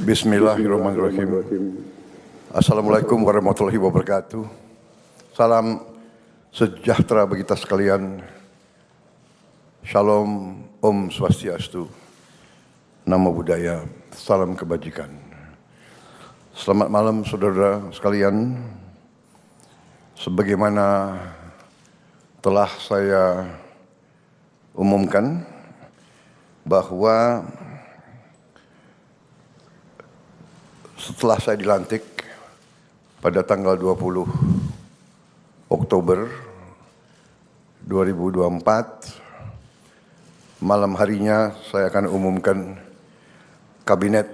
Bismillahirrahmanirrahim. Assalamualaikum warahmatullahi wabarakatuh. Salam sejahtera bagi kita sekalian. Shalom, Om Swastiastu, Namo Buddhaya, salam kebajikan. Selamat malam saudara sekalian. Sebagaimana telah saya umumkan bahwa setelah saya dilantik pada tanggal 20 Oktober 2024, malam harinya saya akan umumkan Kabinet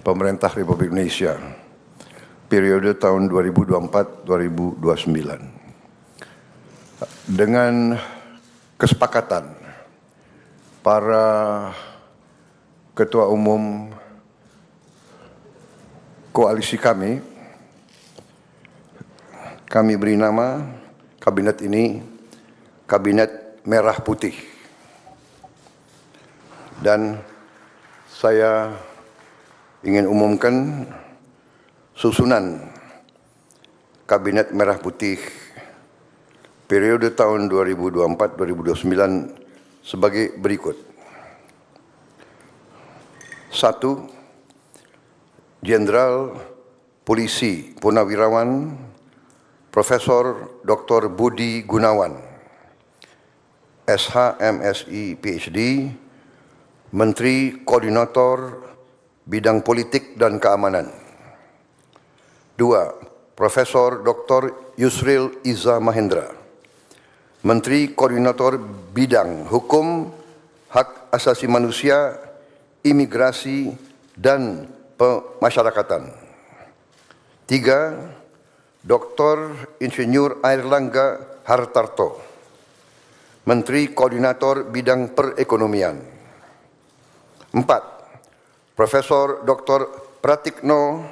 Pemerintah Republik Indonesia periode tahun 2024-2029. Dengan kesepakatan para ketua umum koalisi kami beri nama kabinet ini Kabinet Merah Putih. Dan saya ingin umumkan susunan Kabinet Merah Putih periode tahun 2024-2029 sebagai berikut. 1. Jenderal Polisi Purnawirawan Profesor Dr. Budi Gunawan, SH, MSI, PhD, Menteri Koordinator Bidang Politik dan Keamanan. 2. Profesor Dr. Yusril Iza Mahendra, Menteri Koordinator Bidang Hukum, Hak Asasi Manusia, Imigrasi, dan Pemasyarakatan. 3. Dr. Insinyur Airlangga Hartarto, Menteri Koordinator Bidang Perekonomian. 4. Profesor Dr. Pratikno,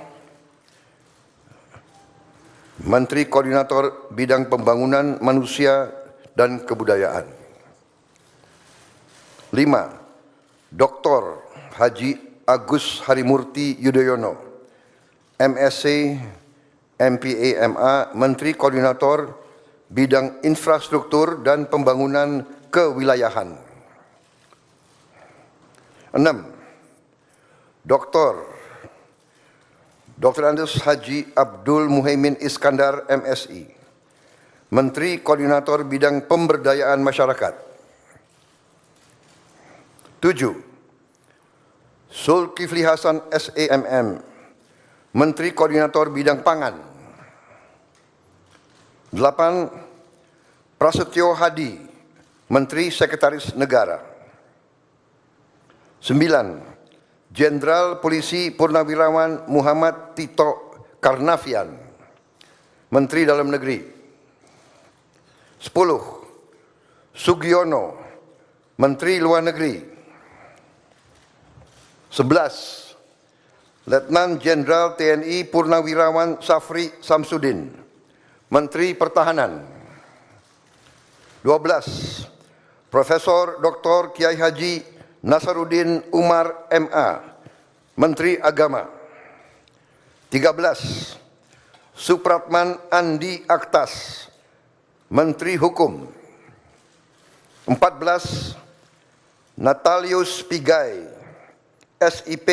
Menteri Koordinator Bidang Pembangunan Manusia dan Kebudayaan. 5. Dr. Haji Agus Harimurti Yudhoyono, MSc, MPA, MA, Menteri Koordinator Bidang Infrastruktur dan Pembangunan Kewilayahan. 6. Dr. Andes Haji Abdul Muhaimin Iskandar, MSI, Menteri Koordinator Bidang Pemberdayaan Masyarakat. 7. Zulkifli Hasan, SEMM, Menteri Koordinator Bidang Pangan. 8. Prasetyo Hadi, Menteri Sekretaris Negara. 9. Jenderal Polisi Purnawirawan Muhammad Tito Karnavian, Menteri Dalam Negeri. 10. Sugiono, Menteri Luar Negeri. 11. Letnan Jenderal TNI Purnawirawan Safri Samsudin, Menteri Pertahanan. 12. Profesor Dr. Kiai Haji Nasaruddin Umar, MA, Menteri Agama. 13. Supratman Andi Aktas, Menteri Hukum. 14. Natalius Pigai, SIP,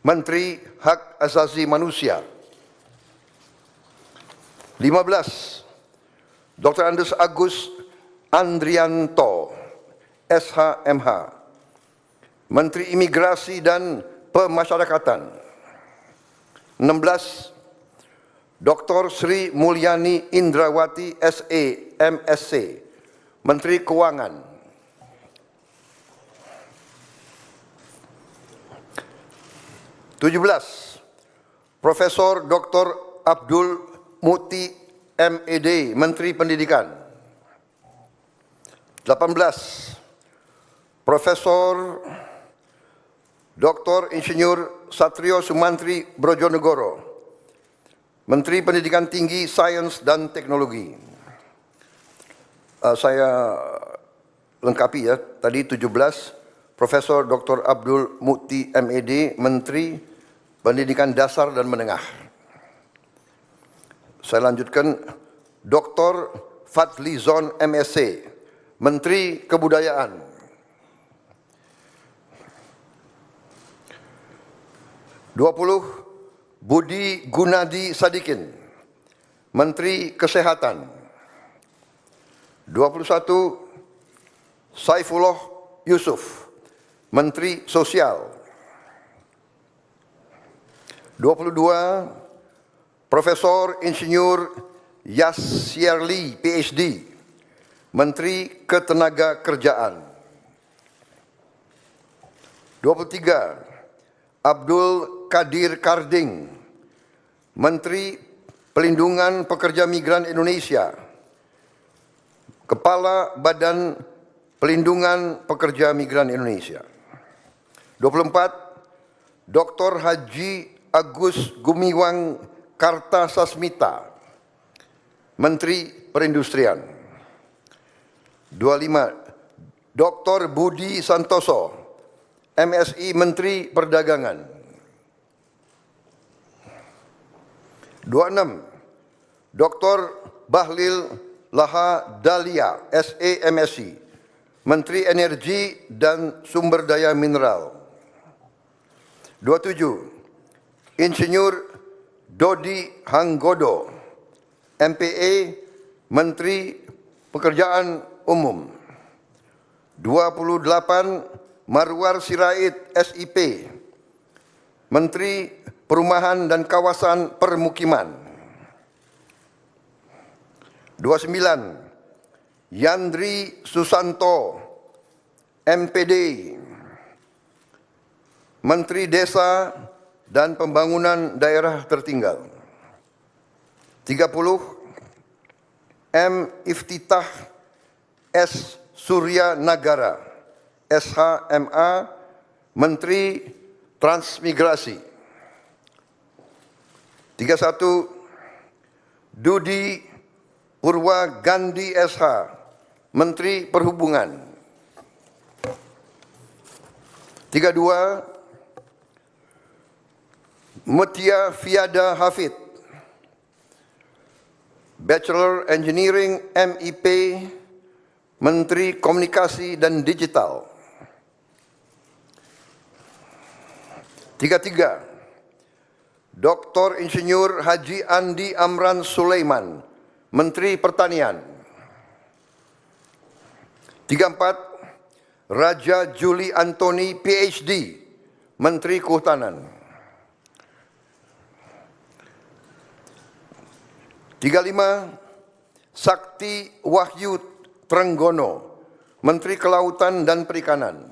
Menteri Hak Asasi Manusia. 15. Dr. Andes Agus Andrianto, SHMH, Menteri Imigrasi dan Pemasyarakatan. 16. Dr. Sri Mulyani Indrawati, SE, MSc, Menteri Keuangan. 17. Profesor Dr. Abdul Muti, MED, Menteri Pendidikan. 18. Profesor Dr. Insinyur Satrio Sumantri Brojonegoro, Menteri Pendidikan Tinggi, Sains dan Teknologi. Saya lengkapi ya, tadi 17 Profesor Dr. Abdul Mukti MED, Menteri Pendidikan Dasar dan Menengah. Saya lanjutkan, Dr. Fadlizon MSc, Menteri Kebudayaan. Budi Gunadi Sadikin, Menteri Kesehatan. 21. Saifullah Yusuf, Menteri Sosial. 22. Profesor Insinyur Yasyarli, PhD, Menteri Ketenagakerjaan. 23. Abdul Qadir Karding, Menteri Pelindungan Pekerja Migran Indonesia, Kepala Badan Pelindungan Pekerja Migran Indonesia. 24. Dr. Haji Agus Gumiwang Kartasasmita, Menteri Perindustrian. 25. Dr. Budi Santoso, MSI, Menteri Perdagangan. 26. Dr. Bahlil Lahadalia, SE, MSI, Menteri Energi dan Sumber Daya Mineral. 27. Insinyur Dodi Hanggodo, MPE, Menteri Pekerjaan Umum. 28. Marwar Sirait, SIP, Menteri Perumahan dan Kawasan Permukiman. 29. Yandri Susanto, MPD, Menteri Desa dan Pembangunan Daerah Tertinggal. 30. M. Iftitah S. Surya Nagara, SHMA, Menteri Transmigrasi. 31. Dudi Purwa Gandhi SH, Menteri Perhubungan. 32. Mutia Fiada Hafid, Bachelor Engineering, MIP, Menteri Komunikasi dan Digital. 33. Dr. Insinyur Haji Andi Amran Sulaiman, Menteri Pertanian. 34. Raja Juli Antoni, PhD, Menteri Kehutanan. 35. Sakti Wahyu Trenggono, Menteri Kelautan dan Perikanan.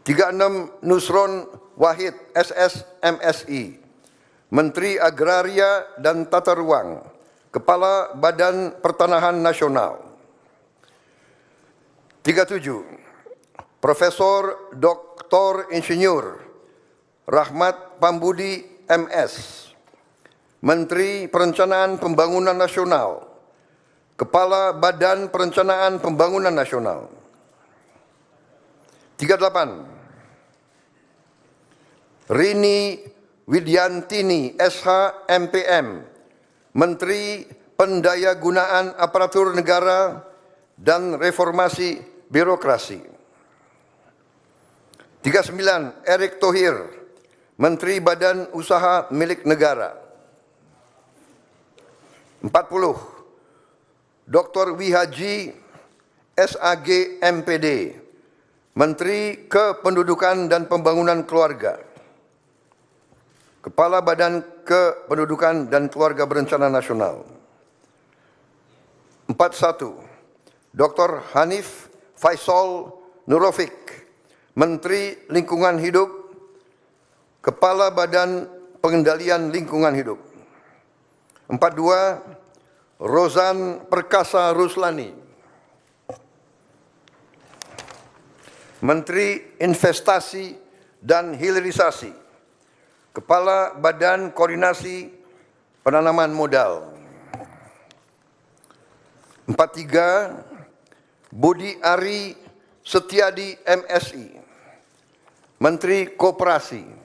36. Nusron Wahid, SS, MSI, Menteri Agraria dan Tata Ruang, Kepala Badan Pertanahan Nasional. 37. Profesor Dr. Insinyur Rahmat Pambudi, MS, Menteri Perencanaan Pembangunan Nasional, Kepala Badan Perencanaan Pembangunan Nasional. 38. Rini Widyantini, SH, MPM, Menteri Pendayagunaan Aparatur Negara dan Reformasi Birokrasi. 39. Erick Thohir, Menteri Badan Usaha Milik Negara. 40. Dr. Wihaji SAG, MPD, Menteri Kependudukan dan Pembangunan Keluarga, Kepala Badan Kependudukan dan Keluarga Berencana Nasional. 41. Dr. Hanif Faisal Nurofik, Menteri Lingkungan Hidup, Kepala Badan Pengendalian Lingkungan Hidup. 42. Rozan Perkasa Ruslani, Menteri Investasi dan Hilirisasi, Kepala Badan Koordinasi Penanaman Modal. 43. Budi Ari Setiadi MSI, Menteri Koperasi.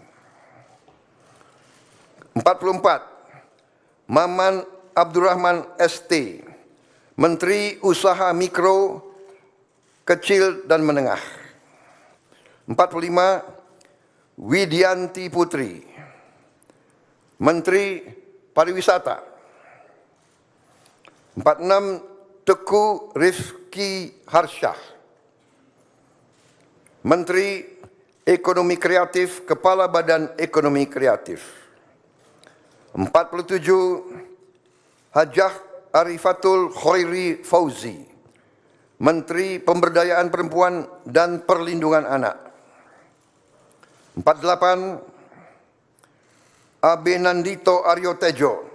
44, Maman Abdurrahman ST, Menteri Usaha Mikro, Kecil dan Menengah. 45, Widianti Putri, Menteri Pariwisata. 46, Teguh Rifki Harsyah, Menteri Ekonomi Kreatif, Kepala Badan Ekonomi Kreatif. 47, Hajah Arifatul Khairi Fauzi, Menteri Pemberdayaan Perempuan dan Perlindungan Anak. 48, Abe Nandito Aryo Tejo,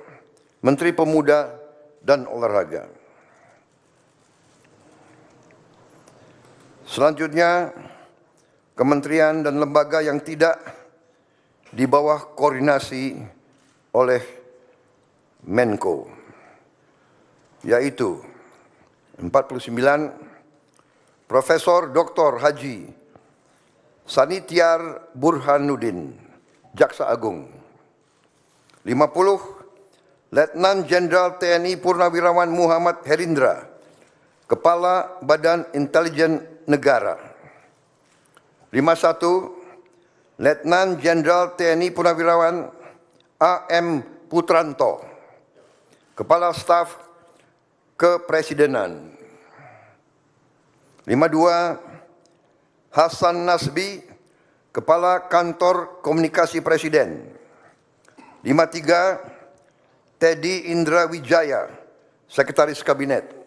Menteri Pemuda dan Olahraga. Selanjutnya, kementerian dan lembaga yang tidak di bawah koordinasi oleh Menko, yaitu 49, Profesor Dr. Haji Sanitiar Burhanuddin, Jaksa Agung. 50, Letnan Jenderal TNI Purnawirawan Muhammad Herindra, Kepala Badan Intelijen Negara. 51, Letnan Jenderal TNI Purnawirawan AM Putranto, Kepala Staf Kepresidenan. 52, Hasan Nasbi, Kepala Kantor Komunikasi Presiden. 53, Teddy Indra Wijaya, Sekretaris Kabinet.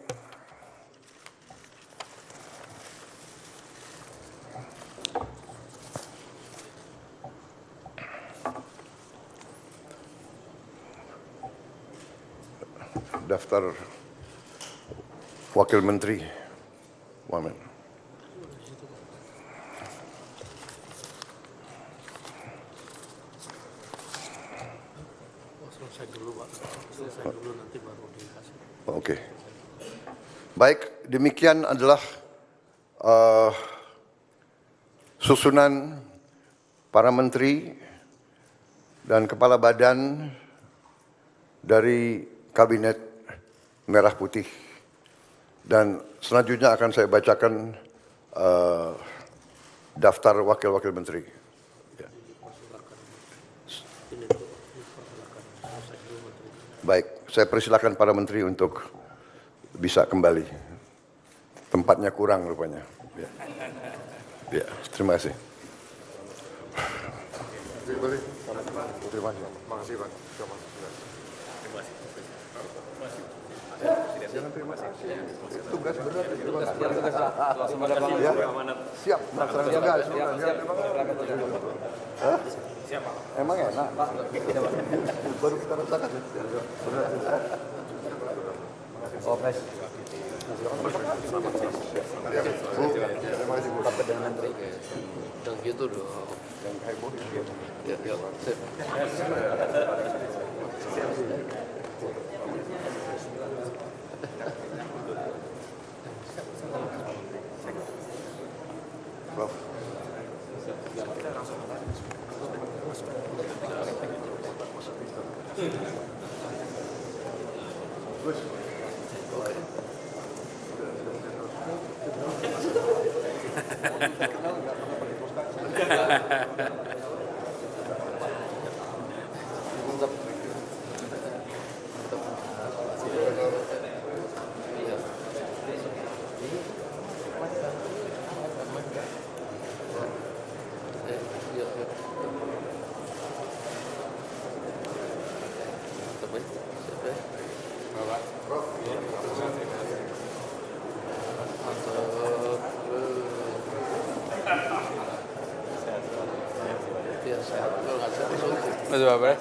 Daftar Wakil Menteri. Wamen. Oke. Baik, demikian adalah susunan para menteri dan kepala badan dari Kabinet Merah Putih. Dan selanjutnya akan saya bacakan daftar wakil-wakil menteri. Ya. Baik, saya persilakan para menteri untuk bisa kembali. Tempatnya kurang rupanya. Ya, ya, terima kasih. Terima kasih. Makasih, Pak. Terima kasih. Tugas berat. Ya. Siap, melaksanakan tugas. Siap. Emang enak. Baru kita rasakan. Oh, Pres. Terima kasih Bu. Dapat dengan menteri. Yang gitu dong. Yang heboh gitu. Ya, ya. Prof. Terima kasih, Pak Pres.